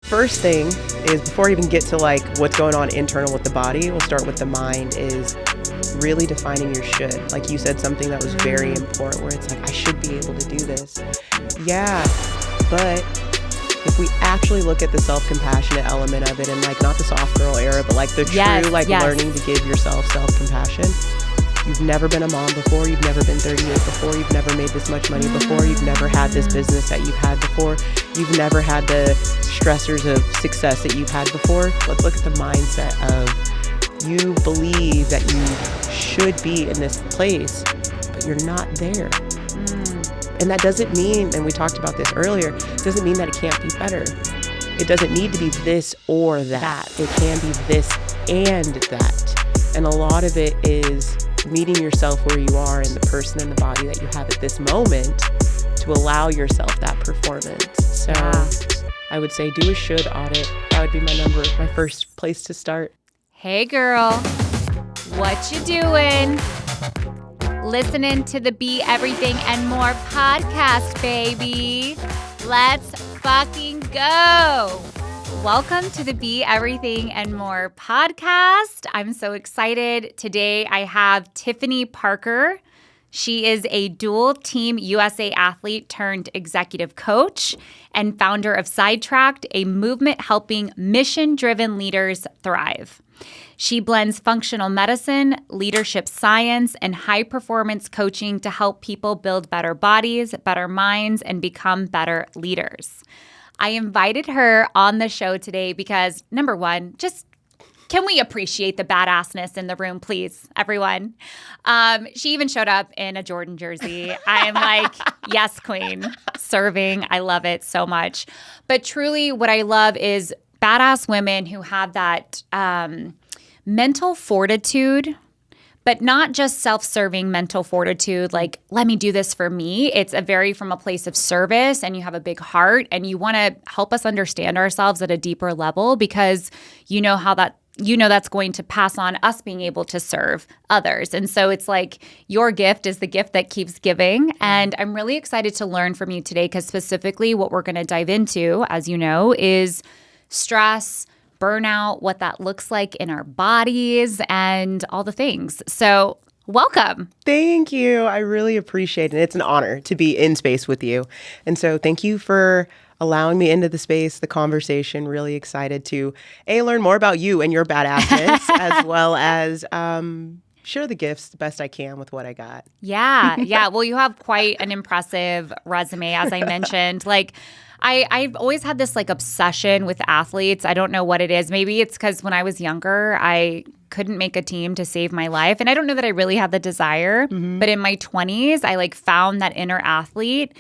first thing is, before I even get to like what's going on internal with the body, we'll start with the mind, is really defining your should. Like you said, something that was very important, where it's like, I should be able to do this. Yeah, but if we actually look at the self-compassionate element of it, and like not the soft girl era, but like the true learning to give yourself self-compassion. You've never been a mom before. You've never been 38 before. You've never made this much money before. You've never had this business that you've had before. You've never had the stressors of success that you've had before. Let's look at the mindset of, you believe that you should be in this place, but you're not there. And that doesn't mean, and we talked about this earlier, doesn't mean that it can't be better. It doesn't need to be this or that. It can be this and that. And a lot of it is meeting yourself where you are, and the person and the body that you have at this moment, to allow yourself that performance. So I would say do a should audit. That would be my first place to start. Hey girl, what you doing? Listening to the Be Everything and More podcast, baby. Let's fucking go. Welcome to the Be Everything and More podcast. I'm so excited. Today I have Tiffeny Parker. She is a dual Team USA athlete turned executive coach and founder of Sidetracked, a movement helping mission-driven leaders thrive. She blends functional medicine, leadership science, and high-performance coaching to help people build better bodies, better minds, and become better leaders. I invited her on the show today because, number one, just can we appreciate the badassness in the room, please, everyone? She even showed up in a Jordan jersey. I am like, yes, queen, serving. I love it so much. But truly what I love is badass women who have that mental fortitude, but not just self-serving mental fortitude, like, let me do this for me. It's from a place of service, and you have a big heart, and you want to help us understand ourselves at a deeper level, because you know that's going to pass on us being able to serve others. And so it's like your gift is the gift that keeps giving. And I'm really excited to learn from you today, because specifically what we're going to dive into, as you know, is stress, burnout, what that looks like in our bodies, and all the things. So welcome. Thank you. I really appreciate it. It's an honor to be in space with you. And so thank you for allowing me into the space, the conversation. Really excited to learn more about you and your badassness, as well as share the gifts the best I can with what I got. Yeah. Well, you have quite an impressive resume, as I mentioned. Like, I've always had this like obsession with athletes. I don't know what it is. Maybe it's because when I was younger, I couldn't make a team to save my life. And I don't know that I really had the desire. But in my 20s, I like found that inner athlete.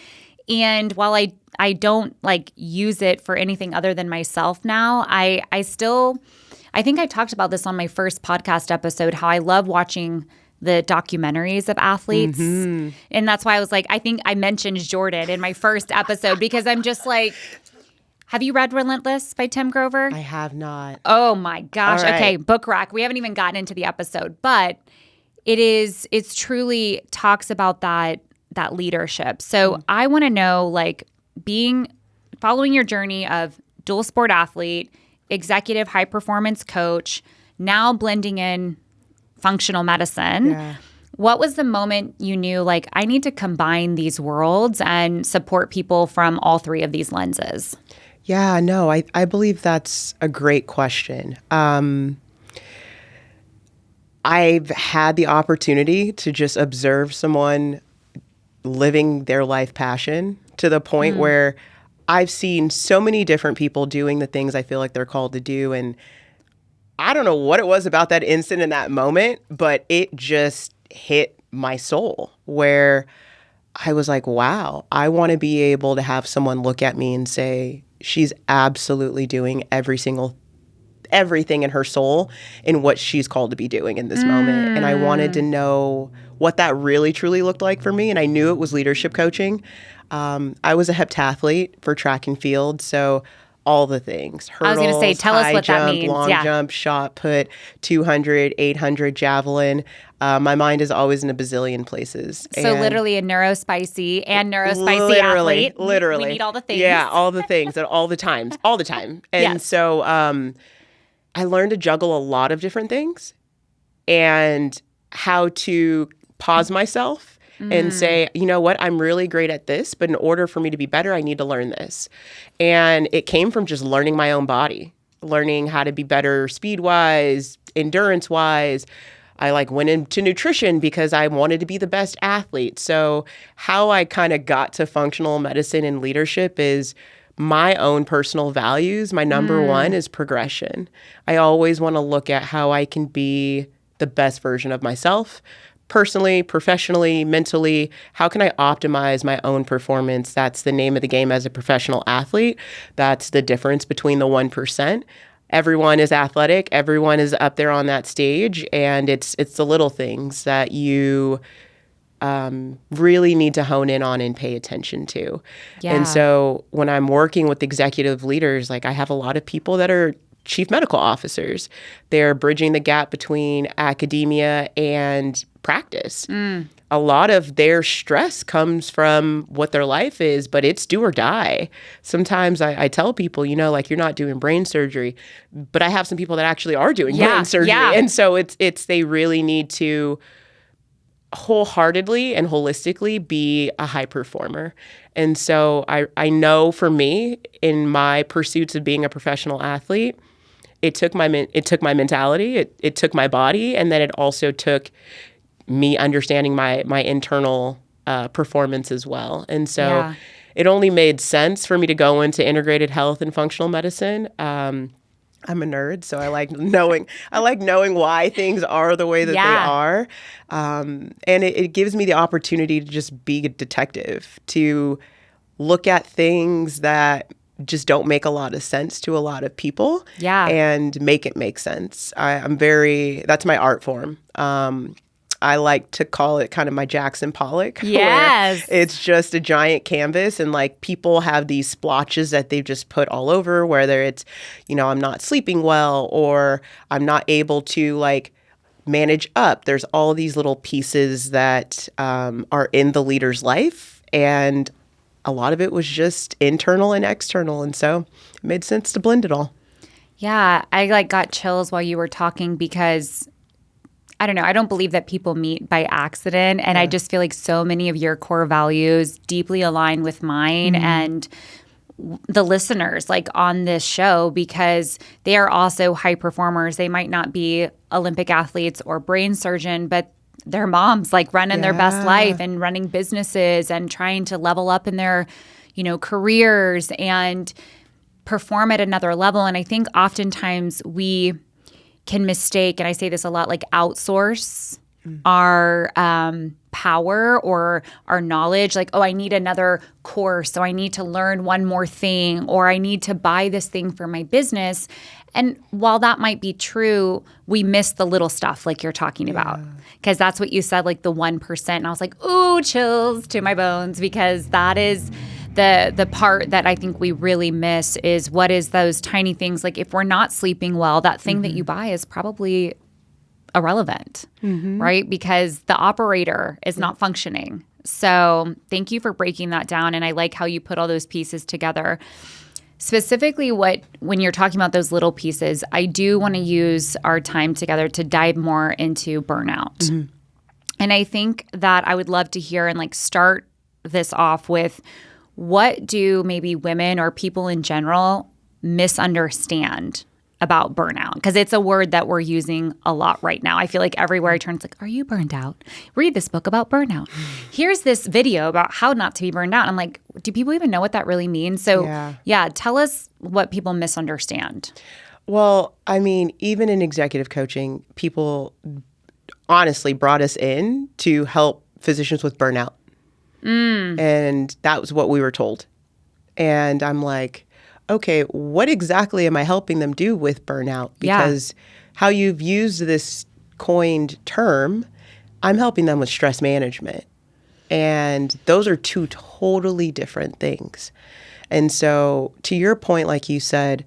And while I don't like use it for anything other than myself now, I think I talked about this on my first podcast episode, how I love watching the documentaries of athletes. And that's why I was like, I think I mentioned Jordan in my first episode, because I'm just like, have you read Relentless by Tim Grover? I have not. Oh my gosh. Right. Okay, book rack. We haven't even gotten into the episode, but it's truly talks about that leadership. So I want to know, like, following your journey of dual sport athlete, executive high performance coach, now blending in functional medicine. Yeah. What was the moment you knew, like, I need to combine these worlds and support people from all three of these lenses? Yeah, no, I believe that's a great question. I've had the opportunity to just observe someone living their life passion to the point where I've seen so many different people doing the things I feel like they're called to do. And I don't know what it was about that instant in that moment, but it just hit my soul, where I was like, wow, I want to be able to have someone look at me and say, she's absolutely doing everything in her soul in what she's called to be doing in this moment. And I wanted to know what that really truly looked like for me. And I knew it was leadership coaching. I was a heptathlete for track and field. So all the things. I was going to say, tell us what that means. Long jump, shot put, 200, 800, javelin. My mind is always in a bazillion places. So literally a neurospicy athlete. Literally. We need all the things. Yeah, all the things at all the times, all the time. And so I learned to juggle a lot of different things and how to pause myself and say, you know what, I'm really great at this, but in order for me to be better, I need to learn this. And it came from just learning my own body, learning how to be better speed-wise, endurance-wise. I went into nutrition because I wanted to be the best athlete. So how I kind of got to functional medicine and leadership is my own personal values. My number one is progression. I always want to look at how I can be the best version of myself, personally, professionally, mentally. How can I optimize my own performance? That's the name of the game as a professional athlete. That's the difference between the 1%. Everyone is athletic. Everyone is up there on that stage. And it's the little things that you really need to hone in on and pay attention to. Yeah. And so when I'm working with executive leaders, I have a lot of people that are chief medical officers. They're bridging the gap between academia and practice. A lot of their stress comes from what their life is, but it's do or die. Sometimes I tell people, you're not doing brain surgery, but I have some people that actually are doing brain surgery. Yeah. And so it's they really need to wholeheartedly and holistically be a high performer. And so I know for me, in my pursuits of being a professional athlete, it took my mentality, it took my body, and then it also took me understanding my internal performance as well. And so it only made sense for me to go into integrated health and functional medicine. I'm a nerd, so I like knowing why things are the way that they are. And it gives me the opportunity to just be a detective, to look at things that just don't make a lot of sense to a lot of people and make it make sense. That's my art form. I like to call it kind of my Jackson Pollock. Yes. It's just a giant canvas, and people have these splotches that they've just put all over, whether it's, I'm not sleeping well or I'm not able to manage up. There's all these little pieces that are in the leader's life, and a lot of it was just internal and external. And so it made sense to blend it all. Yeah. I got chills while you were talking because I don't know. I don't believe that people meet by accident. And I just feel like so many of your core values deeply align with mine and the listeners on this show, because they are also high performers. They might not be Olympic athletes or brain surgeon, but they're moms running their best life and running businesses and trying to level up in their, careers and perform at another level. And I think oftentimes we can mistake, and I say this a lot, outsource our power or our knowledge. I need another course, so I need to learn one more thing, or I need to buy this thing for my business. And while that might be true, we miss the little stuff you're talking about. Because that's what you said, the 1%. And I was like, ooh, chills to my bones, because that is the part that I think we really miss is what is those tiny things. If we're not sleeping well, that thing that you buy is probably irrelevant, right? Because the operator is not functioning. So thank you for breaking that down. And I like how you put all those pieces together. Specifically, when you're talking about those little pieces, I do want to use our time together to dive more into burnout. And I think that I would love to hear and start this off with, what do maybe women or people in general misunderstand about burnout? Because it's a word that we're using a lot right now. I feel like everywhere I turn, it's are you burned out? Read this book about burnout. Here's this video about how not to be burned out. I'm like, do people even know what that really means? So tell us what people misunderstand. Well, I mean, even in executive coaching, people honestly brought us in to help physicians with burnout. And that was what we were told. And I'm like, okay, what exactly am I helping them do with burnout? Because how you've used this coined term, I'm helping them with stress management. And those are two totally different things. And so to your point, like you said,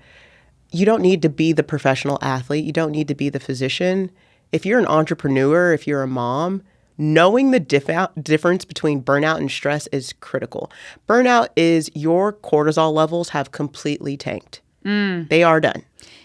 you don't need to be the professional athlete. You don't need to be the physician. If you're an entrepreneur, if you're a mom, knowing the difference between burnout and stress is critical. Burnout is your cortisol levels have completely tanked. They are done.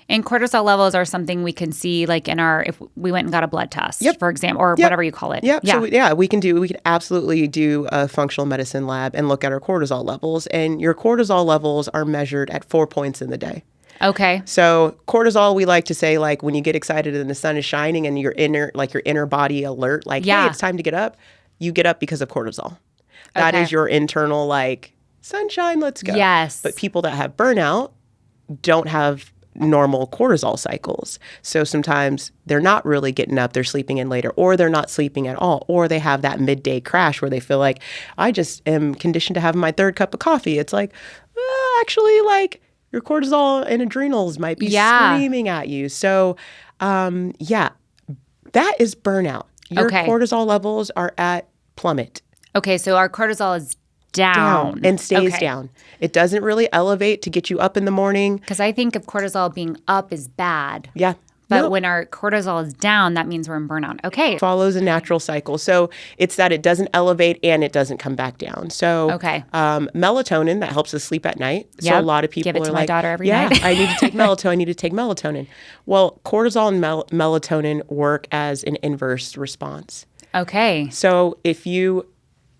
And cortisol levels are something we can see like in our, if we went and got a blood test, Yep. for example, or whatever you call it. Yep. Yeah. So we can absolutely do a functional medicine lab and look at our cortisol levels. And your cortisol levels are measured at 4 points in the day. Okay. So cortisol, we like to say, like when you get excited and the sun is shining and your inner body alert, like, hey, it's time to get up. You get up because of cortisol. That is your internal, like, sunshine, let's go. Yes. But people that have burnout don't have normal cortisol cycles. So sometimes they're not really getting up, they're sleeping in later, or they're not sleeping at all, or they have that midday crash where they feel like, I just am conditioned to have my third cup of coffee. It's like, actually, like, your cortisol and adrenals might be screaming at you. So, that is burnout. Your cortisol levels are at plummet. Okay, so our cortisol is down and stays down. It doesn't really elevate to get you up in the morning. Because I think of cortisol being up is bad. Yeah. But when our cortisol is down, that means we're in burnout. Okay. It follows a natural cycle. So it's that it doesn't elevate and it doesn't come back down. So melatonin, that helps us sleep at night. So a lot of people give it to are my like, daughter every night. I need to take melatonin. I need to take melatonin. Well, cortisol and melatonin work as an inverse response. Okay. So if you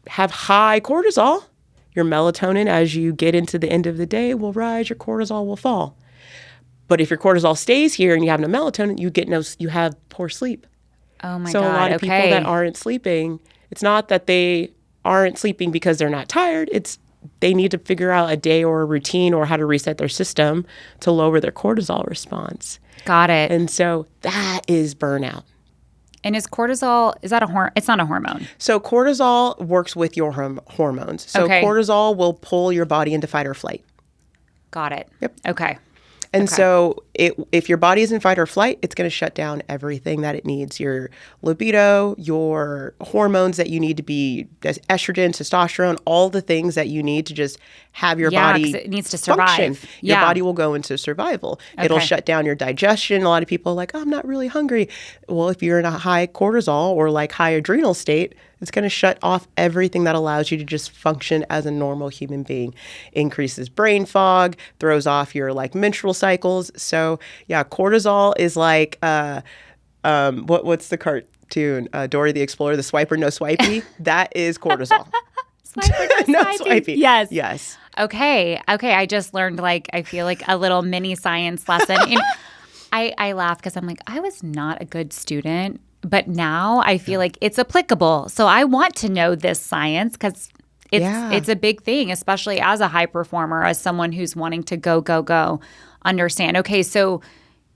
have high cortisol, your melatonin, as you get into the end of the day, will rise, your cortisol will fall. But if your cortisol stays here and you have no melatonin, you have poor sleep. Oh my God. So a lot of people that aren't sleeping, it's not that they aren't sleeping because they're not tired. It's they need to figure out a day or a routine or how to reset their system to lower their cortisol response. Got it. And so that is burnout. And is cortisol, is that it's not a hormone. So cortisol works with your hormones. So cortisol will pull your body into fight or flight. Got it. Yep. Okay. And so if your body is in fight or flight, it's going to shut down everything that it needs. Your libido, your hormones that you need to be, estrogen, testosterone, all the things that you need to just have your body it needs to survive. function. Your body will go into survival. It'll shut down your digestion. A lot of people are like, oh, I'm not really hungry. Well, if you're in a high cortisol or like high adrenal state, it's going to shut off everything that allows you to just function as a normal human being. Increases brain fog, throws off your like menstrual cycles. So cortisol is like, what's the cartoon? Dory the Explorer, the swiper, no swipey. That is cortisol. Swiper, no swipey. Yes. Yes. Okay. I just learned I feel like a little mini science lesson. And I laugh because I'm like, I was not a good student. But now I feel like it's applicable. So I want to know this science because it's a big thing, especially as a high performer, as someone who's wanting to go, understand. Okay, so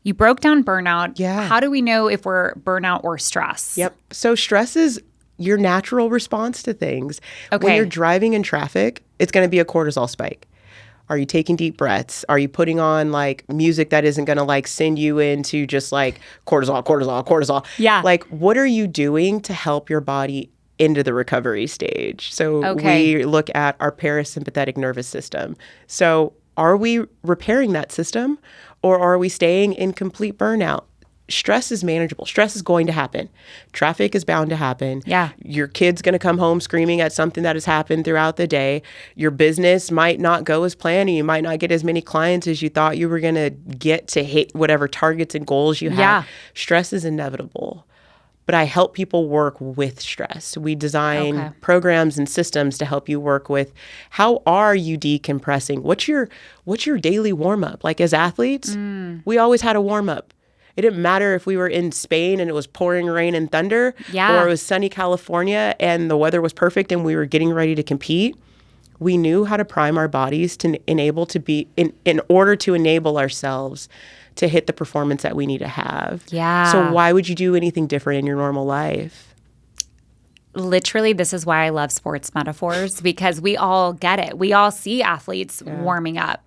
you broke down burnout. Yeah. How do we know if we're burnout or stress? Yep. So stress is your natural response to things. Okay. When you're driving in traffic, it's going to be a cortisol spike. Are you taking deep breaths? Are you putting on like music that isn't going to like send you into just like cortisol? Yeah. Like what are you doing to help your body into the recovery stage? So we look at our parasympathetic nervous system. So are we repairing that system or are we staying in complete burnout? Stress is manageable. Stress is going to happen. Traffic is bound to happen. Yeah. Your kid's going to come home screaming at something that has happened throughout the day. Your business might not go as planned. You might not get as many clients as you thought you were going to get to hit whatever targets and goals you have. Yeah. Stress is inevitable. But I help people work with stress. We design programs and systems to help you work with how are you decompressing? What's your daily warm-up? Like as athletes, we always had a warm-up. It didn't matter if we were in Spain and it was pouring rain and thunder, or it was sunny California and the weather was perfect and we were getting ready to compete. We knew how to prime our bodies to enable to be in order to enable ourselves to hit the performance that we need to have. Yeah. So why would you do anything different in your normal life? Literally, this is why I love sports metaphors because we all get it. We all see athletes warming up.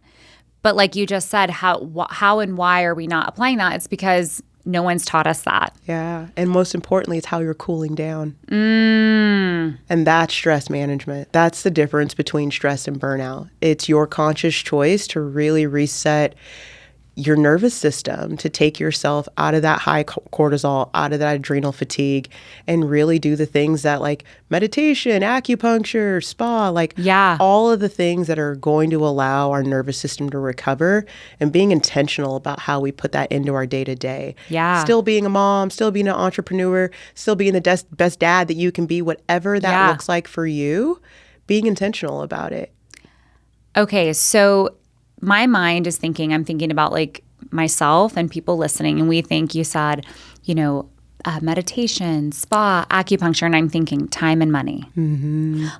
But like you just said, how and why are we not applying that? It's because no one's taught us that. Yeah. And most importantly, it's how you're cooling down. And that's stress management. That's the difference between stress and burnout. It's your conscious choice to really reset your nervous system, to take yourself out of that high cortisol, out of that adrenal fatigue, and really do the things that, like meditation, acupuncture, spa, all of the things that are going to allow our nervous system to recover, and being intentional about how we put that into our day to day. Still being a mom, still being an entrepreneur, still being the best dad that you can be, whatever that looks like for you, being intentional about it. Okay, so my mind is thinking, I'm thinking about like myself and people listening, and we think you said, meditation, spa, acupuncture, and I'm thinking time and money.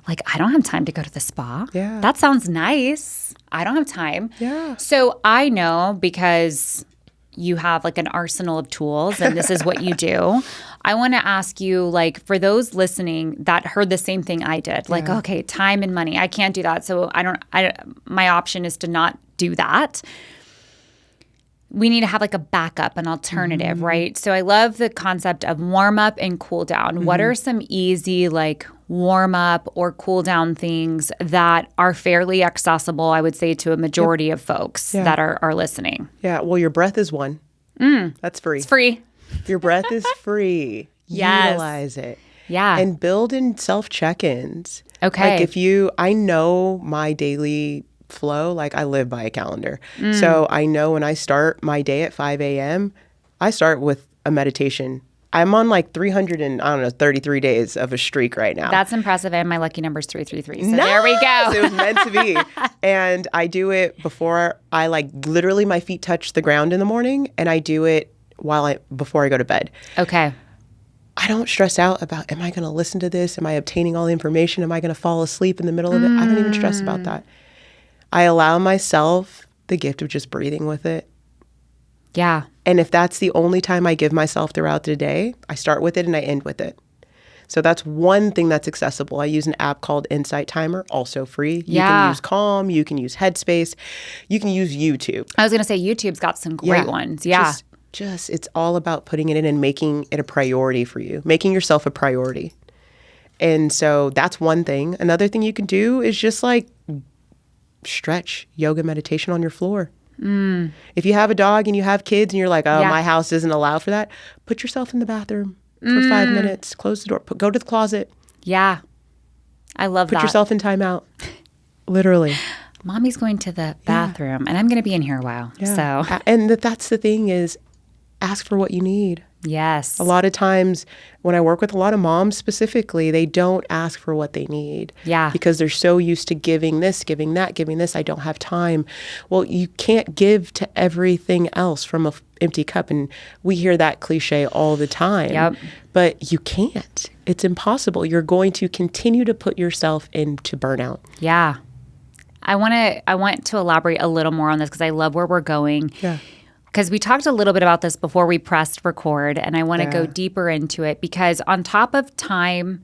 Like, I don't have time to go to the spa. That sounds nice. I don't have time. So I know, because you have like an arsenal of tools and this is what you do. I want to ask you, like, for those listening that heard the same thing I did, like, okay, time and money, I can't do that. So my option is to not do that. We need to have like a backup, an alternative, right? So I love the concept of warm up and cool down. What are some easy like warm up or cool down things that are fairly accessible, I would say, to a majority of folks that are listening? Well, your breath is one. That's free. It's free. Your breath is free. Utilize it. And build in self check-ins. Okay. Like I know my daily flow, like I live by a calendar. So I know when I start my day at 5 a.m., I start with a meditation. I'm on like 33 days of a streak right now. That's impressive. And my lucky number is 333. So there we go. It was meant to be. And I do it before I literally my feet touch the ground in the morning, and I do it before I go to bed. Okay. I don't stress out about, am I going to listen to this? Am I obtaining all the information? Am I going to fall asleep in the middle of it? I don't even stress about that. I allow myself the gift of just breathing with it. And if that's the only time I give myself throughout the day, I start with it and I end with it. So that's one thing that's accessible. I use an app called Insight Timer, also free. You can use Calm, you can use Headspace, you can use YouTube. I was going to say YouTube's got some great ones. Just it's all about putting it in and making it a priority for you, making yourself a priority. And so that's one thing. Another thing you can do is just like stretch, yoga, meditation on your floor. If you have a dog and you have kids and you're like, my house doesn't allow for that, put yourself in the bathroom for 5 minutes, close the door, go to the closet. I love that. Put yourself in timeout. Literally. Mommy's going to the bathroom and I'm going to be in here a while. So, and that's the thing is, ask for what you need. Yes. A lot of times when I work with a lot of moms specifically, they don't ask for what they need. Because they're so used to giving this, giving that, giving this. I don't have time. Well, you can't give to everything else from an empty cup. And we hear that cliche all the time. But you can't. It's impossible. You're going to continue to put yourself into burnout. I want to elaborate a little more on this because I love where we're going. Because we talked a little bit about this before we pressed record, and I want to go deeper into it because on top of time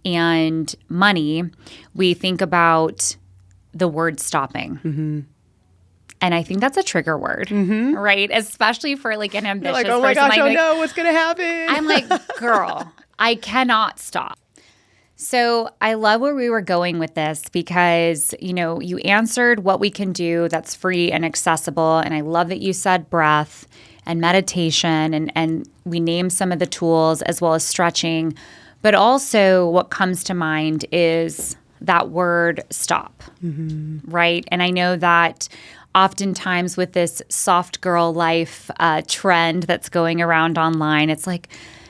and money, we think about the word stopping. And I think that's a trigger word, right? Especially for like an ambitious person. Oh my gosh, no, what's going to happen? I'm like, girl, I cannot stop. So I love where we were going with this because, you answered what we can do that's free and accessible. And I love that you said breath and meditation and we named some of the tools as well as stretching. But also what comes to mind is that word stop, right? And I know that oftentimes with this soft girl life trend that's going around online, it's like,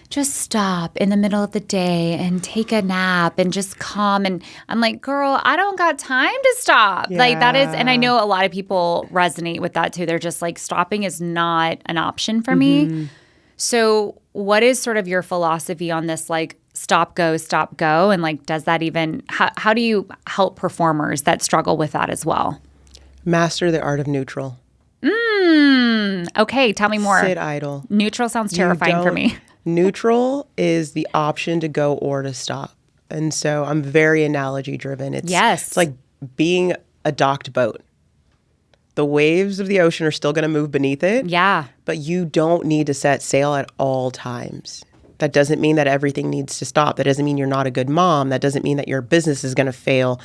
just stop in the middle of the day and take a nap and just calm. And I'm like, girl, I don't got time to stop. Like that is, and I know a lot of people resonate with that too. They're just like, stopping is not an option for me. So what is sort of your philosophy on this, like stop, go? And like, does that even, how do you help performers that struggle with that as well? Master the art of neutral. Okay, tell me more. Sit idle. Neutral sounds terrifying for me. Neutral is the option to go or to stop. And so I'm very analogy driven. It's like being a docked boat. The waves of the ocean are still going to move beneath it. But you don't need to set sail at all times. That doesn't mean that everything needs to stop. That doesn't mean you're not a good mom. That doesn't mean that your business is going to fail.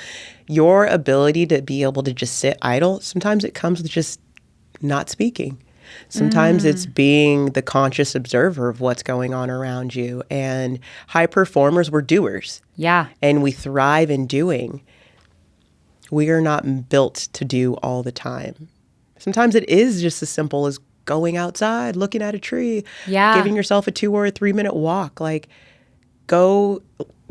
Your ability to be able to just sit idle, sometimes it comes with just not speaking. Sometimes it's being the conscious observer of what's going on around you. And high performers, we're doers. Yeah. And we thrive in doing. We are not built to do all the time. Sometimes it is just as simple as going outside, looking at a tree, giving yourself a 2 or a 3 minute walk. Like, go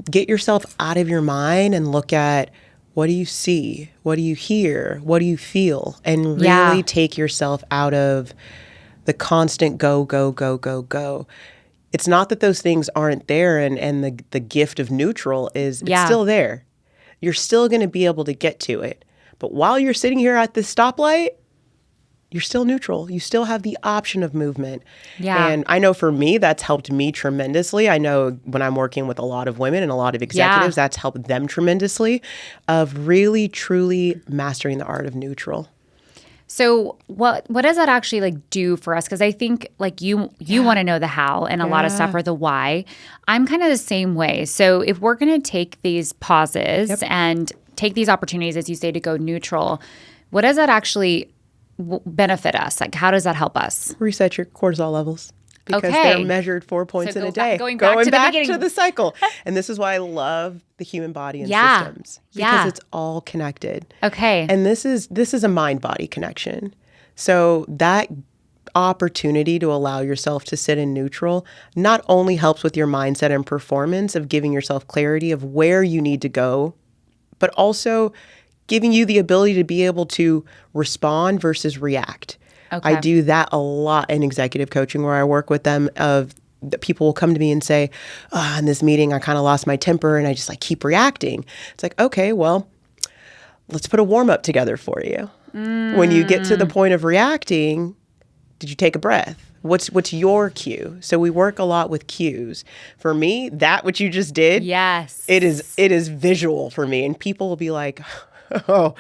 get yourself out of your mind and look at, what do you see? What do you hear? What do you feel? And really take yourself out of the constant go, go, go, go, go. It's not that those things aren't there, and the gift of neutral is it's still there. You're still going to be able to get to it. But while you're sitting here at this stoplight, you're still neutral. You still have the option of movement. Yeah. And I know for me, that's helped me tremendously. I know when I'm working with a lot of women and a lot of executives, that's helped them tremendously, of really, truly mastering the art of neutral. So what does that actually like do for us? Because I think like you want to know the how, and a lot of stuff are the why. I'm kind of the same way. So if we're going to take these pauses and take these opportunities, as you say, to go neutral, what does that actually benefit us? Like, how does that help us? Reset your cortisol levels. Because they're measured 4 points in a day. Going back to the cycle. And this is why I love the human body and systems. Because it's all connected. Okay. And this is a mind-body connection. So that opportunity to allow yourself to sit in neutral not only helps with your mindset and performance of giving yourself clarity of where you need to go, but also giving you the ability to be able to respond versus react. Okay. I do that a lot in executive coaching, where I work with them. The people will come to me and say, in this meeting, I kind of lost my temper and I just like keep reacting. It's like, okay, well, let's put a warm up together for you. When you get to the point of reacting, did you take a breath? What's your cue? So we work a lot with cues. For me, that what you just did, it is visual for me. And people will be like, oh,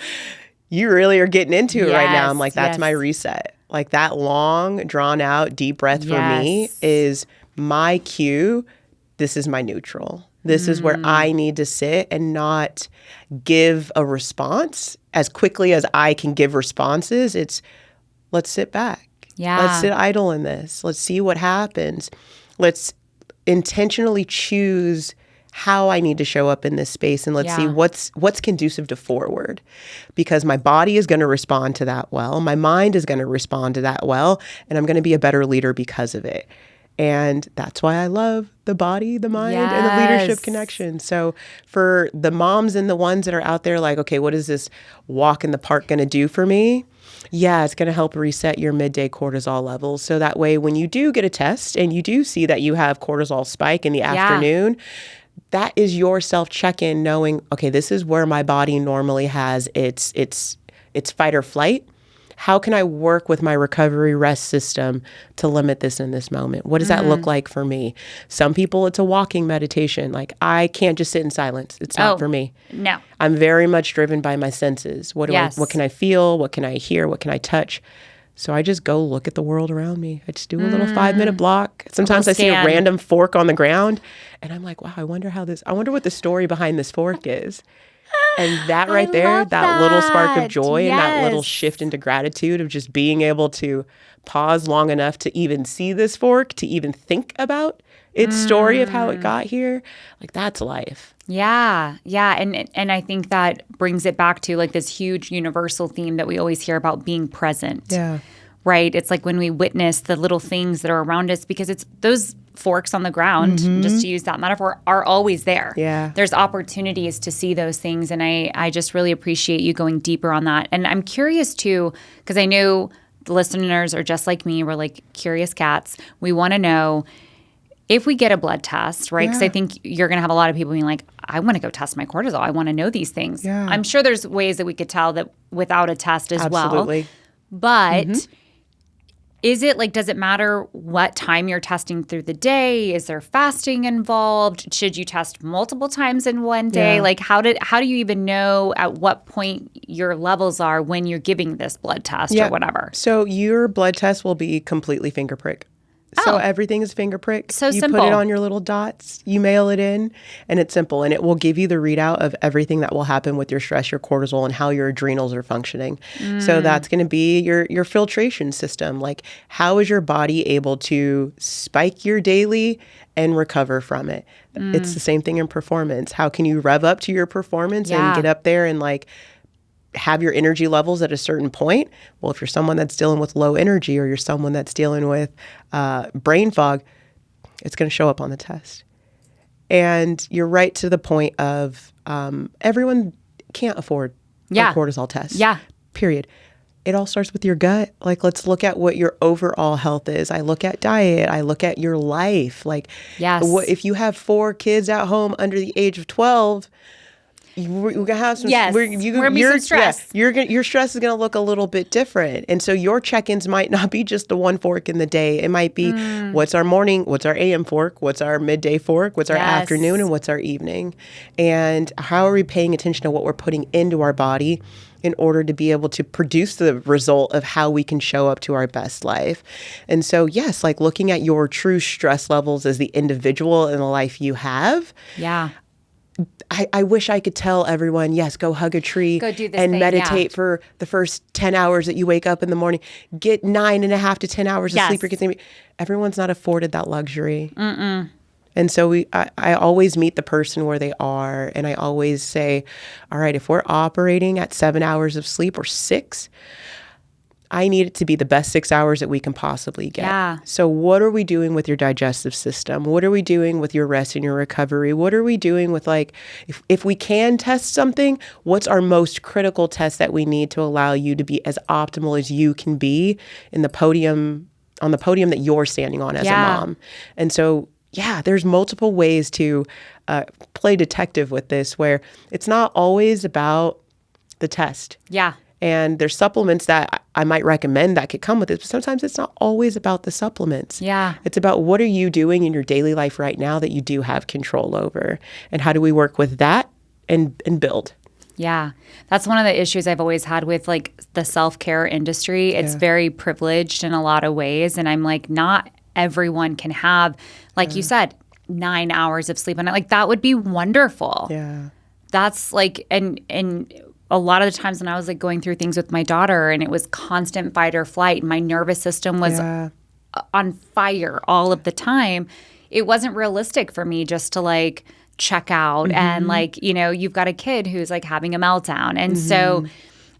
you really are getting into it right now. I'm like, that's my reset. Like, that long, drawn out, deep breath for me is my cue. This is my neutral. This is where I need to sit and not give a response as quickly as I can give responses. It's, let's sit back. Let's sit idle in this. Let's see what happens. Let's intentionally choose how I need to show up in this space, and let's see what's conducive to forward, because my body is going to respond to that well. My mind is going to respond to that well, and I'm going to be a better leader because of it. And that's why I love the body, the mind, and the leadership connection. So for the moms and the ones that are out there like, okay, what is this walk in the park going to do for me? Yeah, it's going to help reset your midday cortisol levels. So that way, when you do get a test and you do see that you have cortisol spike in the afternoon, that is your self check-in, knowing, okay, this is where my body normally has its fight or flight. How can I work with my recovery rest system to limit this in this moment? What does that look like for me? Some people, it's a walking meditation. Like, I can't just sit in silence. It's not for me. No. I'm very much driven by my senses. What can I feel? What can I hear? What can I touch? So I just go look at the world around me. I just do a little 5-minute block. Sometimes I see a random fork on the ground and I'm like, wow, I wonder what the story behind this fork is. And that right there, that little spark of joy and that little shift into gratitude of just being able to pause long enough to even see this fork, to even think about its story of how it got here, like, that's life. Yeah. And I think that brings it back to like this huge universal theme that we always hear about, being present. Yeah. Right? It's like when we witness the little things that are around us, because it's those forks on the ground, just to use that metaphor, are always there. Yeah. There's opportunities to see those things. And I just really appreciate you going deeper on that. And I'm curious too, because I know the listeners are just like me. We're like curious cats. We want to know, if we get a blood test, right? Because I think you're going to have a lot of people being like, I want to go test my cortisol. I want to know these things. Yeah. I'm sure there's ways that we could tell that without a test as well. But is it like, does it matter what time you're testing through the day? Is there fasting involved? Should you test multiple times in one day? Like, how do you even know at what point your levels are when you're giving this blood test or whatever? So your blood test will be completely finger prick. So everything is finger prick. So you simple. put it on your little dots, you mail it in, and it's simple. And it will give you the readout of everything that will happen with your stress, your cortisol, and how your adrenals are functioning. So that's going to be your filtration system. Like, how is your body able to spike your daily and recover from it? It's the same thing in performance. How can you rev up to your performance and get up there and like have your energy levels at a certain point? Well, if you're someone that's dealing with low energy or you're someone that's dealing with brain fog, it's going to show up on the test. And you're right to the point of everyone can't afford a cortisol test. Yeah. Period. It all starts with your gut. Like, let's look at what your overall health is. I look at diet. I look at your life. Like, if you have 4 kids at home under the age of 12, we're gonna have some. Yes, we're gonna be some stress. Your stress is gonna look a little bit different, and so your check-ins might not be just the one fork in the day. It might be what's our morning, what's our AM fork, what's our midday fork, what's our afternoon, and what's our evening, and how are we paying attention to what we're putting into our body in order to be able to produce the result of how we can show up to our best life. And so, yes, like looking at your true stress levels as the individual in the life you have. Yeah. I wish I could tell everyone, yes, go hug a tree and meditate for the first 10 hours that you wake up in the morning. Get 9.5 to 10 hours of sleep. Everyone's not afforded that luxury. And so I always meet the person where they are. And I always say, all right, if we're operating at 7 hours of sleep or 6, I need it to be the best 6 hours that we can possibly get. Yeah. So what are we doing with your digestive system? What are we doing with your rest and your recovery? What are we doing with, like, if we can test something, what's our most critical test that we need to allow you to be as optimal as you can be on the podium that you're standing on as a mom? And so, there's multiple ways to play detective with this, where it's not always about the test. Yeah. And there's supplements that I might recommend that could come with it, but sometimes it's not always about the supplements. Yeah. It's about what are you doing in your daily life right now that you do have control over, and how do we work with that and build. Yeah. That's one of the issues I've always had with like the self-care industry. It's very privileged in a lot of ways. And I'm like, not everyone can have, like you said, 9 hours of sleep a night. Like, that would be wonderful. Yeah. That's like, and a lot of the times when I was like going through things with my daughter and it was constant fight or flight, my nervous system was on fire all of the time, it wasn't realistic for me just to like check out and like, you know, you've got a kid who's like having a meltdown. And so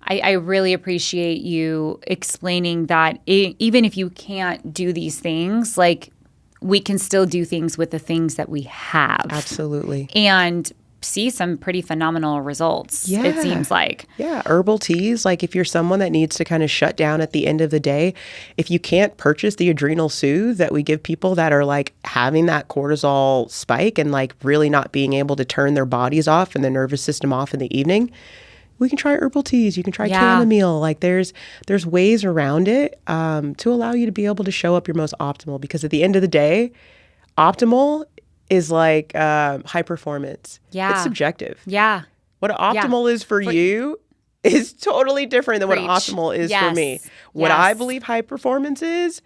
I really appreciate you explaining that even if you can't do these things, like, we can still do things with the things that we have. Absolutely. And see some pretty phenomenal results, it seems like. Yeah, herbal teas, like if you're someone that needs to kind of shut down at the end of the day, if you can't purchase the adrenal soothe that we give people that are like having that cortisol spike and like really not being able to turn their bodies off and the nervous system off in the evening, we can try herbal teas. You can try chamomile. Like there's ways around it to allow you to be able to show up your most optimal, because at the end of the day, optimal is like high performance. Yeah. It's subjective. Yeah. What optimal is for you is totally different than what optimal is for me. What I believe high performance is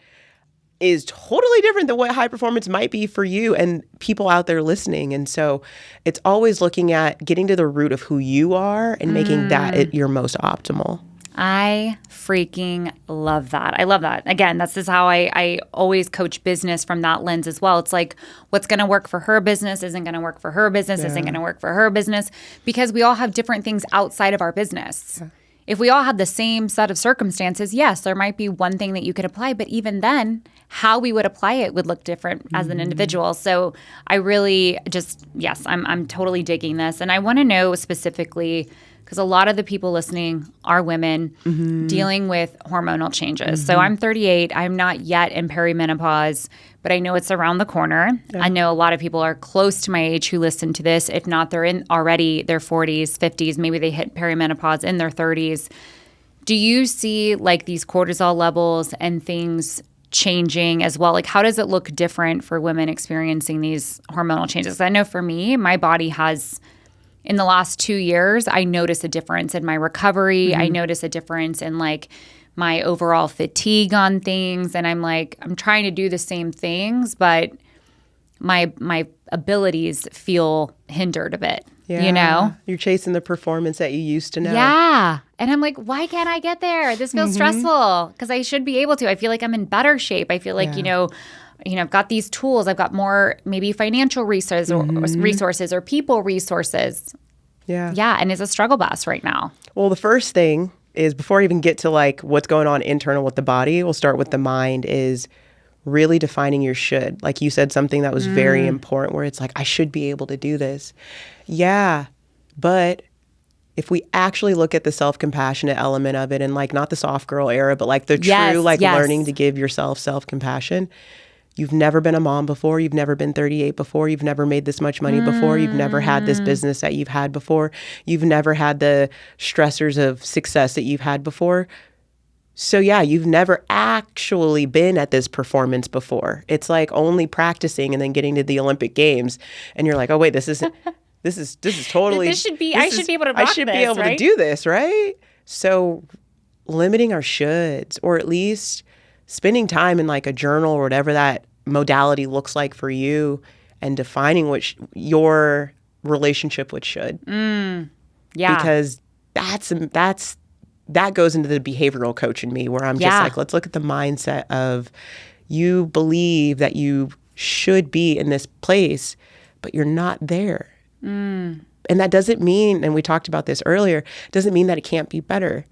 totally different than what high performance might be for you and people out there listening. And so it's always looking at getting to the root of who you are and making that your most optimal. I freaking love that. I love that. Again, this is how I always coach business from that lens as well. It's like, what's going to work for her business isn't going to work for her business, isn't going to work for her business, because we all have different things outside of our business. Yeah. If we all had the same set of circumstances, yes, there might be one thing that you could apply, but even then, how we would apply it would look different as an individual. So I really just, I'm totally digging this. And I want to know specifically, because a lot of the people listening are women dealing with hormonal changes. So I'm 38. I'm not yet in perimenopause, but I know it's around the corner. Yeah. I know a lot of people are close to my age who listen to this. If not, they're in already their 40s, 50s. Maybe they hit perimenopause in their 30s. Do you see like these cortisol levels and things changing as well? Like, how does it look different for women experiencing these hormonal changes? I know for me, my body has... in the last 2 years, I notice a difference in my recovery. I notice a difference in like my overall fatigue on things. And I'm like, I'm trying to do the same things, but my abilities feel hindered a bit, you know? You're chasing the performance that you used to know. Yeah. And I'm like, why can't I get there? This feels stressful because I should be able to. I feel like I'm in better shape. I feel like, I've got these tools. I've got more maybe financial resources or people resources. Yeah. Yeah. And it's a struggle bus right now. Well, the first thing is, before I even get to like what's going on internal with the body, we'll start with the mind, is really defining your should. Like you said, something that was very important, where it's like, I should be able to do this. Yeah. But if we actually look at the self-compassionate element of it, and like not the soft girl era, but like the true, learning to give yourself self-compassion. You've never been a mom before. You've never been 38 before. You've never made this much money before. You've never had this business that you've had before. You've never had the stressors of success that you've had before. So yeah, you've never actually been at this performance before. It's like only practicing and then getting to the Olympic Games, and you're like, oh wait, this is totally. I should be able to rock this, I should be able to do this, right? So limiting our shoulds, or at least spending time in like a journal or whatever that modality looks like for you, and defining what your relationship with should. Yeah. Because that goes into the behavioral coach in me, where I'm just like, let's look at the mindset of, you believe that you should be in this place, but you're not there. And that doesn't mean, and we talked about this earlier, doesn't mean that it can't be better.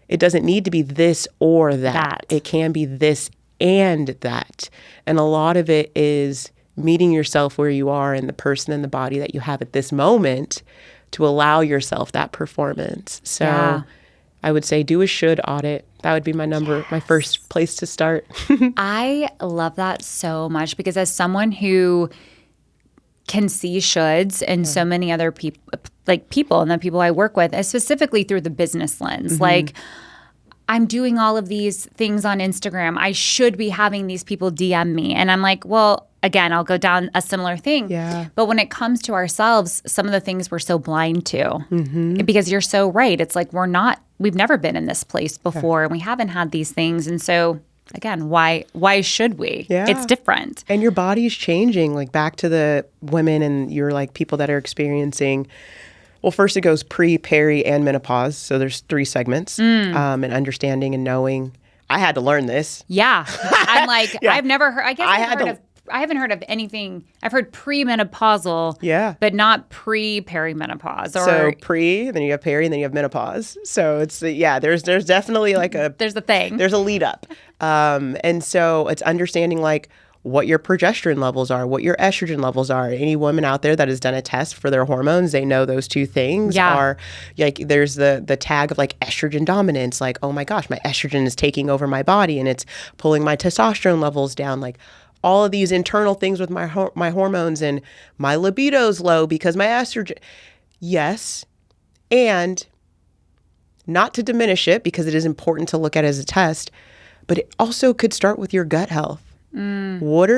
It doesn't need to be this or that. It can be this and that. And a lot of it is meeting yourself where you are, and the person and the body that you have at this moment, to allow yourself that performance. So I would say do a should audit. That would be my first place to start. I love that so much, because as someone who can see shoulds in so many other people and the people I work with, specifically through the business lens. Like, I'm doing all of these things on Instagram. I should be having these people DM me. And I'm like, well, again, I'll go down a similar thing. Yeah. But when it comes to ourselves, some of the things we're so blind to, because you're so right. It's like, we've never been in this place before, and we haven't had these things. And so again, why should we? Yeah. It's different. And your body's changing. Like, back to the women and your like people that are experiencing, well, first it goes pre, peri, and menopause. So there's 3 segments, and understanding and knowing. I had to learn this. Yeah. I'm like, I've never heard, I haven't heard of anything. I've heard premenopausal, but not pre-perimenopause. So pre, then you have peri, and then you have menopause. So it's, there's definitely like there's a thing. There's a lead up. And so it's understanding like what your progesterone levels are, what your estrogen levels are. Any woman out there that has done a test for their hormones, they know those 2 things are like, there's the tag of like estrogen dominance. Like, oh my gosh, my estrogen is taking over my body and it's pulling my testosterone levels down. Like, all of these internal things with my hormones, and my libido's low because my estrogen. Yes. And not to diminish it, because it is important to look at it as a test, but it also could start with your gut health. What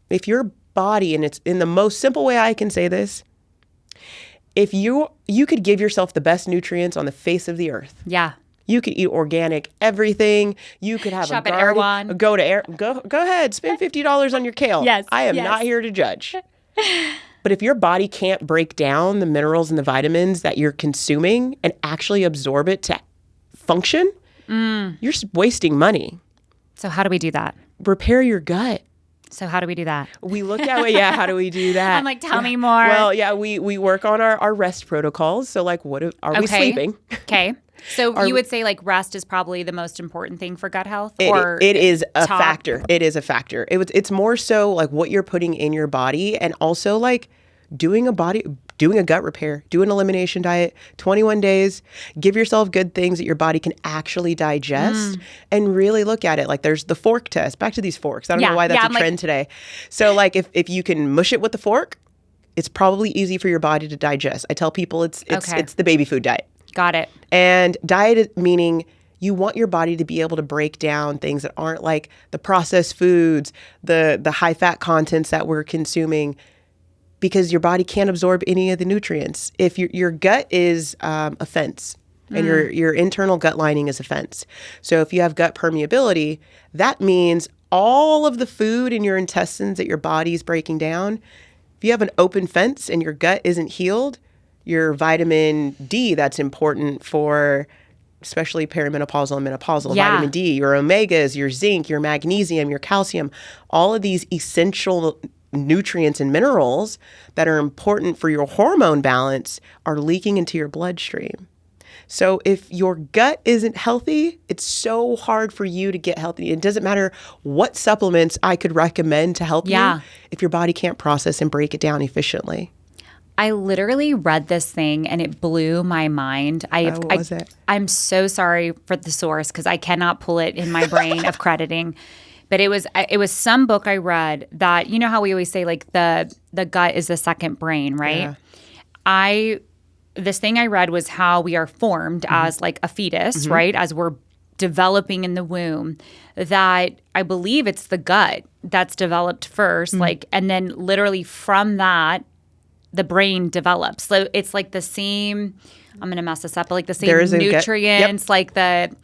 if your body, and it's in the most simple way I can say this, if you could give yourself the best nutrients on the face of the earth. Yeah. You could eat organic everything. You could have shop a garden. At Erewhon. Go ahead. Spend $50 on your kale. Yes. I am not here to judge. But if your body can't break down the minerals and the vitamins that you're consuming and actually absorb it to function, you're just wasting money. So how do we do that? Repair your gut. So how do we do that? We look at how do we do that? I'm like, tell me more. Well, we work on our rest protocols. So like, are we sleeping? Okay. So you would say like rest is probably the most important thing for gut health? It is a factor. It is a factor. It's more so like what you're putting in your body, and also like doing a gut repair, do an elimination diet, 21 days, give yourself good things that your body can actually digest, and really look at it. Like, there's the fork test. Back to these forks. I don't know why that's a trend today. So like if you can mush it with the fork, it's probably easy for your body to digest. I tell people it's the baby food diet. Got it. And diet meaning you want your body to be able to break down things that aren't like the processed foods, the high fat contents that we're consuming, because your body can't absorb any of the nutrients. If your gut is a fence, and your internal gut lining is a fence. So if you have gut permeability, that means all of the food in your intestines that your body's breaking down, if you have an open fence and your gut isn't healed, your vitamin D that's important for especially perimenopausal and menopausal, vitamin D, your omegas, your zinc, your magnesium, your calcium, all of these essential nutrients and minerals that are important for your hormone balance are leaking into your bloodstream. So if your gut isn't healthy, it's so hard for you to get healthy. It doesn't matter what supplements I could recommend to help you if your body can't process and break it down efficiently. I literally read this thing and it blew my mind. What was it? I'm so sorry for the source because I cannot pull it in my brain of crediting. But it was some book I read that, you know how we always say like the gut is the second brain, right? Yeah. This thing I read was how we are formed as like a fetus, right? As we're developing in the womb, that I believe it's the gut that's developed first, like, and then literally from that, the brain develops. So it's like the same, I'm going to mess this up, but like the same nutrients, like the,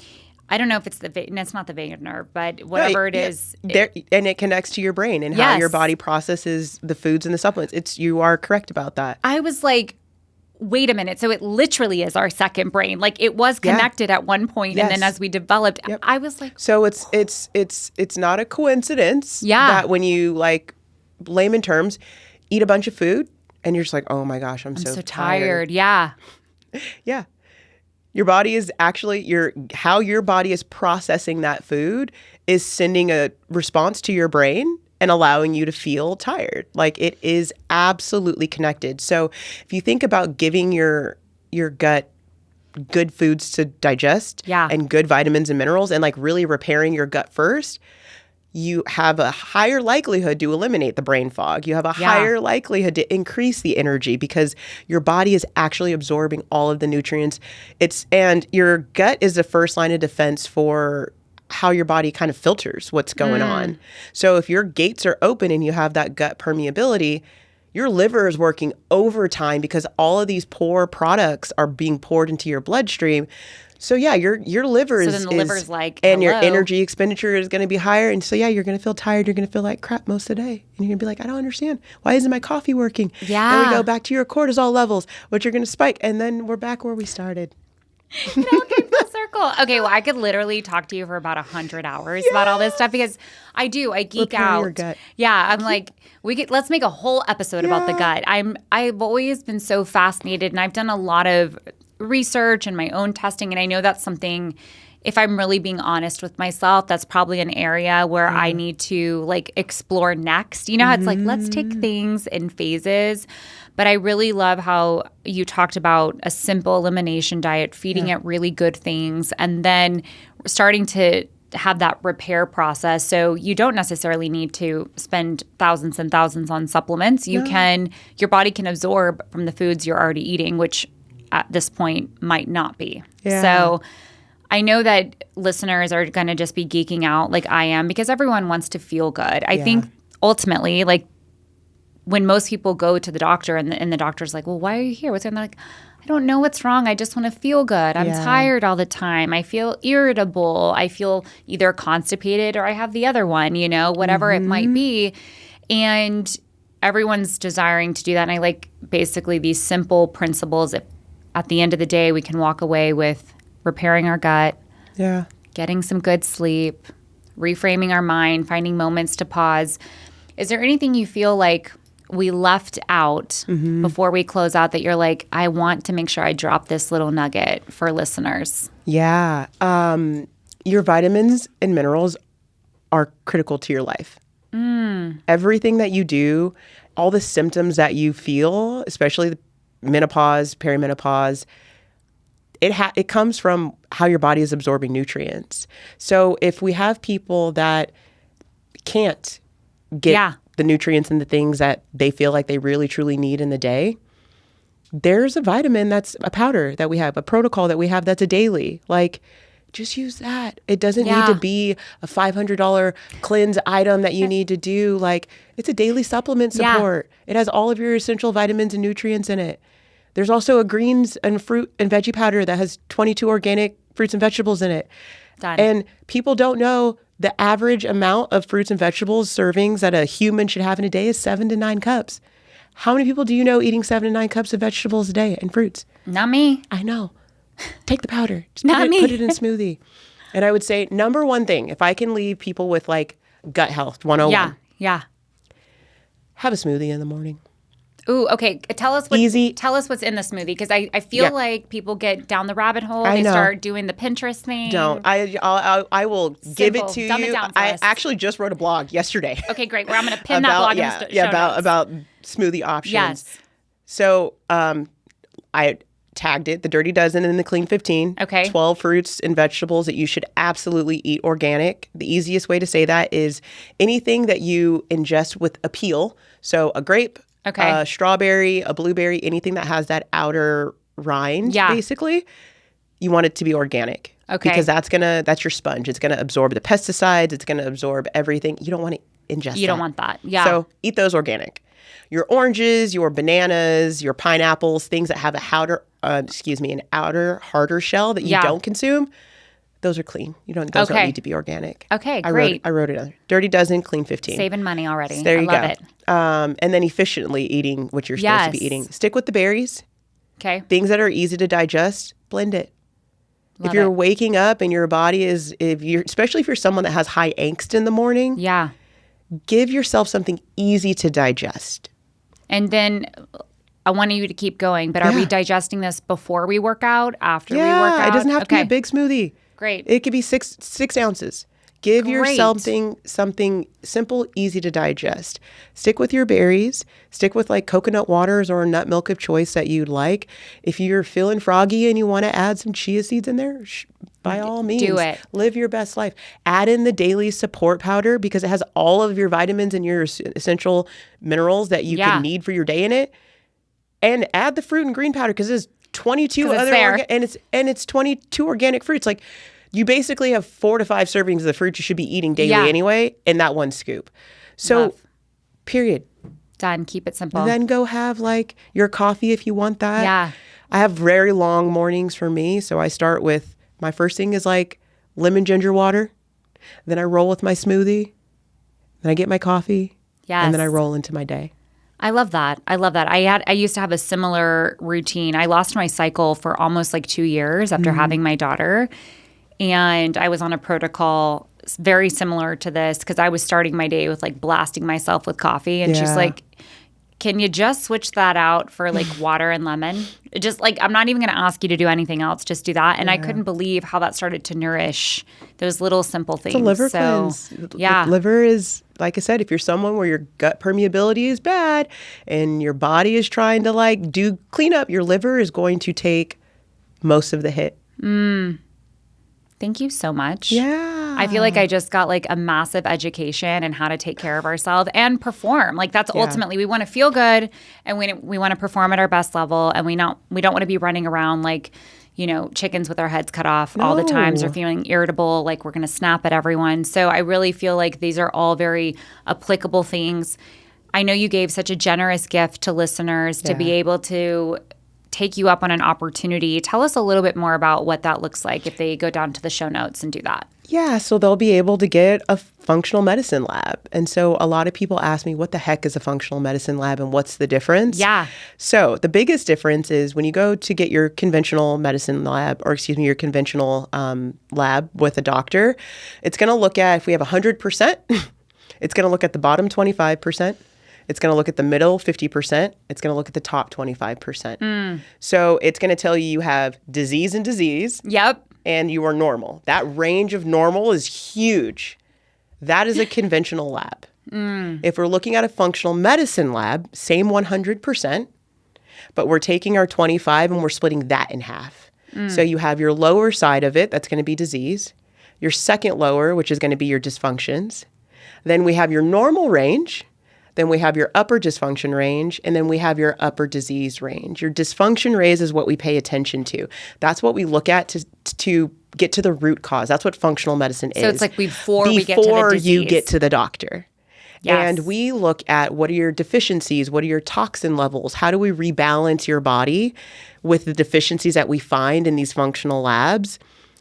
I don't know if it's it's not the vagus nerve, but whatever it is. And it connects to your brain and how your body processes the foods and the supplements. You are correct about that. I was like, wait a minute. So it literally is our second brain. Like it was connected at one point, and then as we developed, I was like, so it's not a coincidence that when you, like, layman terms, eat a bunch of food and you're just like, oh my gosh, I'm so tired. Yeah. Yeah. Your body is actually how your body is processing that food is sending a response to your brain and allowing you to feel tired. Like, it is absolutely connected. So if you think about giving your gut good foods to digest and good vitamins and minerals and like really repairing your gut first, you have a higher likelihood to eliminate the brain fog. You have a higher likelihood to increase the energy because your body is actually absorbing all of the nutrients. And your gut is the first line of defense for how your body kind of filters what's going on. So if your gates are open and you have that gut permeability, your liver is working overtime because all of these poor products are being poured into your bloodstream. So yeah, your liver is, so then the liver's like, and your energy expenditure is going to be higher. And so yeah, you're going to feel tired. You're going to feel like crap most of the day. And you're going to be like, I don't understand. Why isn't my coffee working? Yeah. And we go back to your cortisol levels, which are going to spike. And then we're back where we started. It all came full circle. Okay, well, I could literally talk to you for about 100 hours about all this stuff because I geek out. Your gut. Yeah, I'm like, let's make a whole episode about the gut. I've always been so fascinated, and I've done a lot of research and my own testing, and I know that's something, if I'm really being honest with myself, that's probably an area where I need to like explore next. You know how it's like, let's take things in phases. But I really love how you talked about a simple elimination diet, feeding it really good things, and then starting to have that repair process. So you don't necessarily need to spend thousands and thousands on supplements. Your body can absorb from the foods you're already eating, which at this point might not be. Yeah. So I know that listeners are going to just be geeking out like I am because everyone wants to feel good. I think ultimately, like, when most people go to the doctor and the doctor's like, well, why are you here? What's going on? They're like, I don't know what's wrong. I just want to feel good. I'm tired all the time. I feel irritable. I feel either constipated or I have the other one, you know, whatever it might be. And everyone's desiring to do that. And I like basically these simple principles. If at the end of the day, we can walk away with repairing our gut, getting some good sleep, reframing our mind, finding moments to pause. Is there anything you feel like we left out before we close out that you're like, I want to make sure I drop this little nugget for listeners? Yeah. Your vitamins and minerals are critical to your life. Everything that you do, all the symptoms that you feel, especially the menopause, perimenopause, it comes from how your body is absorbing nutrients. So if we have people that can't get the nutrients and the things that they feel like they really truly need in the day, there's a vitamin that's a powder that we have, a protocol that we have that's a daily. Like, just use that. It doesn't need to be a $500 cleanse item that you need to do. Like, it's a daily supplement support. It has all of your essential vitamins and nutrients in it. There's also a greens and fruit and veggie powder that has 22 organic fruits and vegetables in it. Done. And people don't know the average amount of fruits and vegetables servings that a human should have in a day is 7 to 9 cups. How many people do you know eating 7 to 9 cups of vegetables a day and fruits? Not me. I know. Take the powder. Just Not me. Put it in a smoothie. And I would say number one thing, if I can leave people with like gut health 101. Yeah. Have a smoothie in the morning. Ooh, okay. Tell us what's in the smoothie, because I feel like people get down the rabbit hole. They start doing the Pinterest thing. Don't. I will give it to Dumb you. it down for I us. actually just wrote a blog yesterday. Okay, great. Well, I'm going to pin that blog in the show notes. about smoothie options. Yes. So I tagged it, the Dirty Dozen and the Clean 15. Okay. 12 fruits and vegetables that you should absolutely eat organic. The easiest way to say that is anything that you ingest with a peel. So a grape, a strawberry, a blueberry, anything that has that outer rind, basically, you want it to be organic. Okay. Because that's your sponge. It's going to absorb the pesticides. It's going to absorb everything. You don't want to ingest You don't want that. Yeah. So eat those organic. Your oranges, your bananas, your pineapples, things that have an outer harder shell that you don't consume, those are clean. Those don't need to be organic. Okay, great. I wrote it. Dirty Dozen, Clean 15. Saving money already. So there you love go. it. And then efficiently eating what you're supposed to be eating. Stick with the berries. Okay. Things that are easy to digest, blend it. If you're waking up and your body is, especially if you're someone that has high angst in the morning, give yourself something easy to digest. And then I want you to keep going, but are we digesting this before we work out, after we work out? It doesn't have to be a big smoothie. Great. It could be six ounces. Give yourself something simple, easy to digest. Stick with your berries. Stick with like coconut waters or nut milk of choice that you like. If you're feeling froggy and you want to add some chia seeds in there, by all means, do it. Live your best life. Add in the daily support powder because it has all of your vitamins and your essential minerals that you can need for your day in it. And add the fruit and green powder because there's 22 other and it's 22 organic fruits. Like, you basically have 4 to 5 servings of the fruit you should be eating daily anyway in that one scoop. So, period. Done. Keep it simple. And then go have like your coffee if you want that. Yeah. I have very long mornings for me. So I start with, my first thing is like lemon ginger water. Then I roll with my smoothie. Then I get my coffee. Yes. And then I roll into my day. I love that. I used to have a similar routine. I lost my cycle for almost like 2 years after having my daughter. And I was on a protocol very similar to this because I was starting my day with like blasting myself with coffee. And she's like, can you just switch that out for like water and lemon? Just like, I'm not even going to ask you to do anything else. Just do that. And I couldn't believe how that started to nourish those little simple things. It's a liver cleanse. Yeah. Liver is, like I said, if you're someone where your gut permeability is bad and your body is trying to like do cleanup, your liver is going to take most of the hit. Thank you so much. Yeah. I feel like I just got like a massive education in how to take care of ourselves and perform. Like that's ultimately, we want to feel good and we want to perform at our best level. And we don't want to be running around like, chickens with our heads cut off all the times or feeling irritable, like we're going to snap at everyone. So I really feel like these are all very applicable things. I know you gave such a generous gift to listeners to be able to take you up on an opportunity. Tell us a little bit more about what that looks like if they go down to the show notes and do that. Yeah, so they'll be able to get a functional medicine lab. And so a lot of people ask me, what the heck is a functional medicine lab and what's the difference? Yeah. So the biggest difference is when you go to get your conventional medicine lab, or your conventional lab with a doctor, it's going to look at, if we have 100%, it's going to look at the bottom 25%. It's going to look at the middle 50%. It's going to look at the top 25%. So it's going to tell you have disease and disease. Yep. And you are normal. That range of normal is huge. That is a conventional lab. If we're looking at a functional medicine lab, same 100%, but we're taking our 25 and we're splitting that in half. So you have your lower side of it, that's going to be disease. Your second lower, which is going to be your dysfunctions. Then we have your normal range. Then we have your upper dysfunction range, and then we have your upper disease range. Your dysfunction range is what we pay attention to. That's what we look at to get to the root cause. That's what functional medicine is. So it's like before we get to the disease. you get to the doctor. And we look at what are your deficiencies? What are your toxin levels? How do we rebalance your body with the deficiencies that we find in these functional labs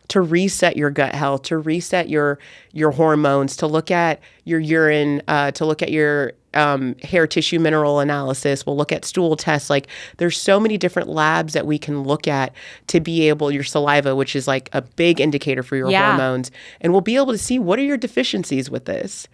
to reset your gut health, to reset your hormones, to look at your urine, to look at your hair tissue mineral analysis. We'll look at stool tests. Like there's so many different labs that we can look at to be able, your saliva, which is like a big indicator for your hormones. And we'll be able to see what are your deficiencies with this.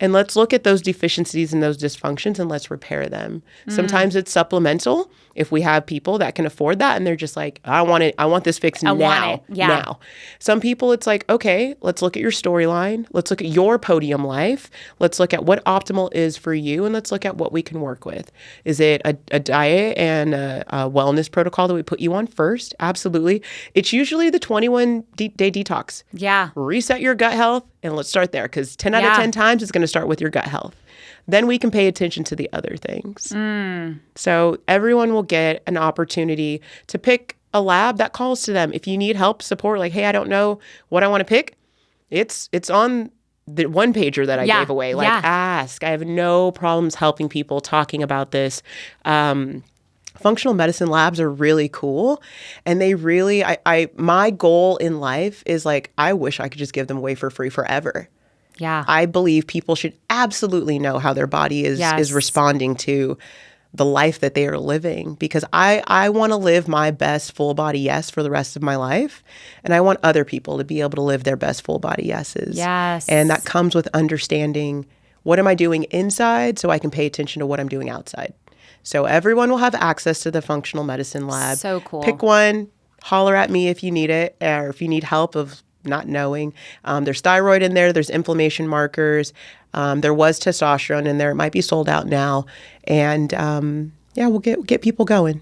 And let's look at those deficiencies and those dysfunctions and let's repair them. Sometimes it's supplemental if we have people that can afford that and they're just like, I want this fixed now. Some people it's like, okay, let's look at your storyline. Let's look at your podium life. Let's look at what optimal is for you and let's look at what we can work with. Is it a diet and a wellness protocol that we put you on first? Absolutely. It's usually the 21-day detox. Yeah. Reset your gut health and let's start there because 10 out of 10 times it's going to start with your gut health. Then we can pay attention to the other things. So everyone will get an opportunity to pick a lab that calls to them. If you need help, support, like, hey, I don't know what I want to pick, it's on the one pager that I gave away. Like, ask. I have no problems helping people talking about this. Functional medicine labs are really cool. And they really, my goal in life is like, I wish I could just give them away for free forever. Yeah. I believe people should absolutely know how their body is responding to the life that they are living because I want to live my best full body yes for the rest of my life. And I want other people to be able to live their best full body yeses. Yes. And that comes with understanding what am I doing inside so I can pay attention to what I'm doing outside. So everyone will have access to the functional medicine lab. So cool. Pick one, holler at me if you need it or if you need help of not knowing. There's thyroid in there. There's inflammation markers. There was testosterone in there. It might be sold out now. And we'll get people going.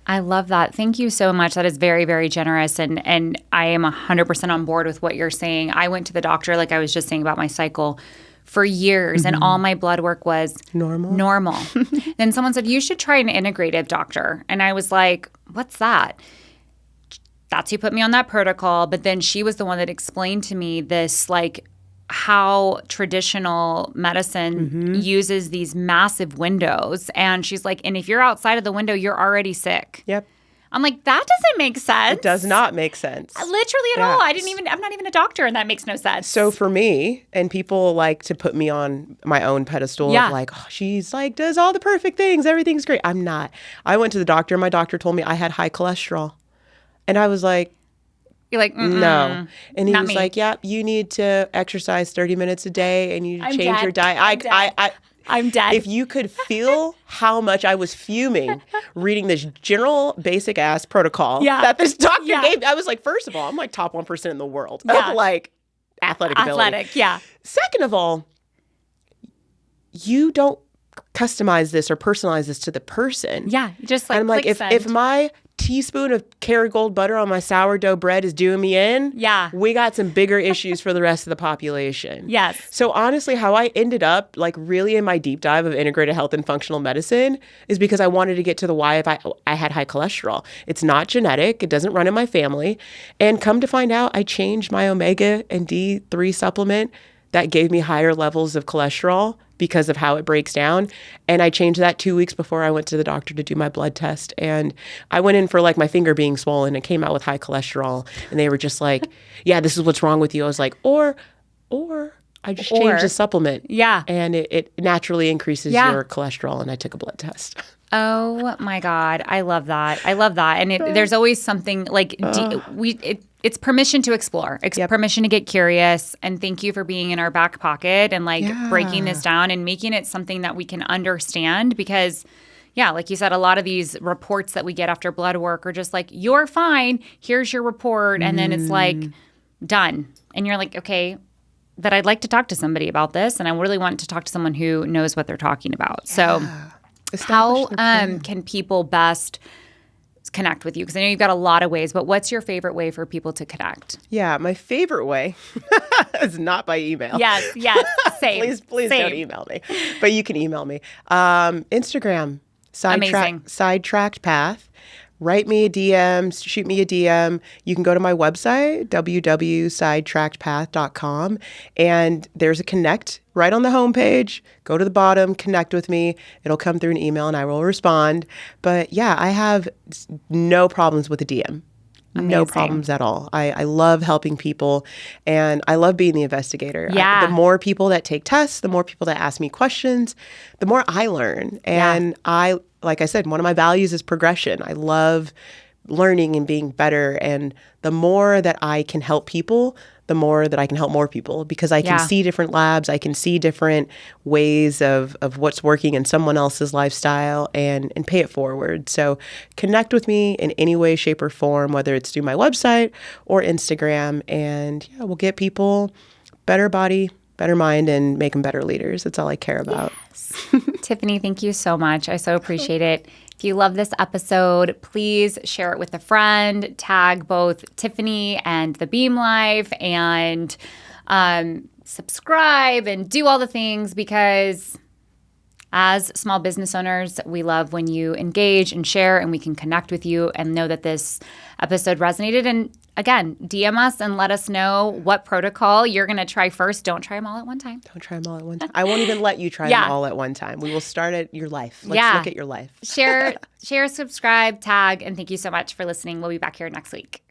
I love that. Thank you so much. That is very, very generous. And I am 100% on board with what you're saying. I went to the doctor, like I was just saying about my cycle, for years, and all my blood work was normal. Then someone said, you should try an integrative doctor. And I was like, what's that? That's who put me on that protocol. But then she was the one that explained to me this, like, how traditional medicine uses these massive windows. And she's like, and if you're outside of the window, you're already sick. Yep. I'm like, that doesn't make sense. It does not make sense. Literally at all. I'm not even a doctor, and that makes no sense. So for me, and people like to put me on my own pedestal of like, oh, she's like, does all the perfect things. Everything's great. I'm not. I went to the doctor. My doctor told me I had high cholesterol. And I was like, you're like, no. And he was me. like, yeah, you need to exercise 30 minutes a day and you change your diet. I'm dead. If you could feel how much I was fuming reading this general basic ass protocol that this doctor gave, I was like, first of all, I'm like top 1% in the world of like athletic ability. Second of all, you don't customize this or personalize this to the person. Yeah, just like, and I'm like, if my teaspoon of Kerrygold butter on my sourdough bread is doing me in, we got some bigger issues for the rest of the population. Yes. So honestly, how I ended up like really in my deep dive of integrated health and functional medicine is because I wanted to get to the why if I had high cholesterol. It's not genetic. It doesn't run in my family. And come to find out, I changed my omega and D3 supplement that gave me higher levels of cholesterol because of how it breaks down. And I changed that 2 weeks before I went to the doctor to do my blood test. And I went in for like my finger being swollen and came out with high cholesterol. And they were just like, yeah, this is what's wrong with you. I was like, or I just changed the supplement. Yeah. And it naturally increases your cholesterol. And I took a blood test. Oh my God. I love that. And there's always something like, it's permission to explore. It's permission to get curious. And thank you for being in our back pocket and like breaking this down and making it something that we can understand because like you said, a lot of these reports that we get after blood work are just like, you're fine. Here's your report. And then it's like, done. And you're like, okay, that I'd like to talk to somebody about this. And I really want to talk to someone who knows what they're talking about. So how can people best connect with you? Because I know you've got a lot of ways, but what's your favorite way for people to connect? Yeah, my favorite way is not by email. Yes, same. please don't email me. But you can email me. Instagram, sidetracked path. Write me a DM, shoot me a DM. You can go to my website, www.sidetrackedpath.com, and there's a connect right on the homepage. Go to the bottom, connect with me. It'll come through an email and I will respond. But yeah, I have no problems with a DM. Amazing. No problems at all. I love helping people and I love being the investigator. Yeah. The more people that take tests, the more people that ask me questions, the more I learn. And like I said, one of my values is progression. I love learning and being better. And the more that I can help people, the more that I can help more people because I can see different labs. I can see different ways of what's working in someone else's lifestyle and pay it forward. So connect with me in any way, shape, or form, whether it's through my website or Instagram. And yeah, we'll get people better body, better mind, and make them better leaders. That's all I care about. Yes. Tiffany, thank you so much. I so appreciate it. If you love this episode, please share it with a friend, tag both Tiffany and the BEAM Life, and subscribe and do all the things because as small business owners, we love when you engage and share and we can connect with you and know that this episode resonated. And again, DM us and let us know what protocol you're going to try first. Don't try them all at one time. Don't try them all at one time. I won't even let you try them all at one time. We will start at your life. Let's look at your life. Share, subscribe, tag, and thank you so much for listening. We'll be back here next week.